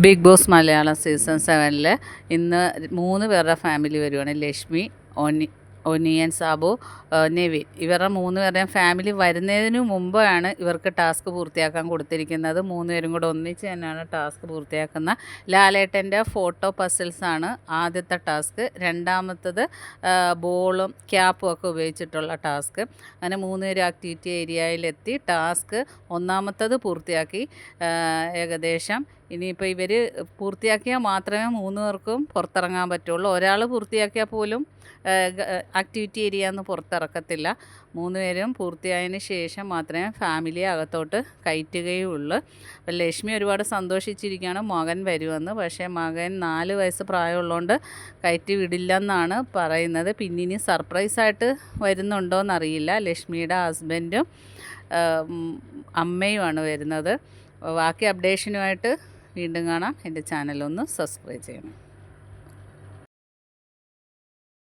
Big boss Malayalam season 7 ഇന്ന് 3 പേരുടെ family വരുവാണ്. ലക്ഷ്മി, ഒനിയൻ സാബു, നെവിൻ. ഇവരുടെ 3 പേരുടെയും ഫാമിലി വരുന്നതിന് മുമ്പാണ് ഇവർക്ക് ടാസ്ക് പൂർത്തിയാക്കാൻ കൊടുത്തിരിക്കുന്നത്. 3 പേരും കൂടെ ഒന്നിച്ച് തന്നെയാണ് ടാസ്ക് പൂർത്തിയാക്കുന്ന. ലാലേട്ടൻ്റെ ഫോട്ടോ പസിൽസാണ് ആദ്യത്തെ ടാസ്ക്. രണ്ടാമത്തത് ബോളും ക്യാപ്പും ഒക്കെ ഉപയോഗിച്ചിട്ടുള്ള ടാസ്ക്. അങ്ങനെ 3 പേരും ആക്ടിവിറ്റി ഏരിയയിലെത്തി ടാസ്ക് ഒന്നാമത്തത് പൂർത്തിയാക്കി. ഏകദേശം ഇനിയിപ്പോൾ ഇവർ പൂർത്തിയാക്കിയാൽ മാത്രമേ 3 പേർക്കും പുറത്തിറങ്ങാൻ പറ്റുള്ളൂ. ഒരാൾ പൂർത്തിയാക്കിയാൽ പോലും ആക്ടിവിറ്റി ഏരിയ എന്ന് പുറത്തിറക്കത്തില്ല. 3 പേരും പൂർത്തിയായതിന് ശേഷം മാത്രമേ ഫാമിലിയെ അകത്തോട്ട് കയറ്റുകയുള്ളൂ. അപ്പോൾ ലക്ഷ്മി ഒരുപാട് സന്തോഷിച്ചിരിക്കുകയാണ് മകൻ വരുമെന്ന്. പക്ഷേ മകൻ 4 വയസ്സ് പ്രായമുള്ളതുകൊണ്ട് കയറ്റി വിടില്ലെന്നാണ് പറയുന്നത്. പിന്നെ ഇനി സർപ്രൈസായിട്ട് വരുന്നുണ്ടോയെന്നറിയില്ല. ലക്ഷ്മിയുടെ ഹസ്ബൻഡും അമ്മയുമാണ് വരുന്നത്. ബാക്കി അപ്ഡേഷനുമായിട്ട് വീണ്ടും കാണാം. എൻ്റെ ചാനലൊന്ന് സബ്സ്ക്രൈബ് ചെയ്യണം.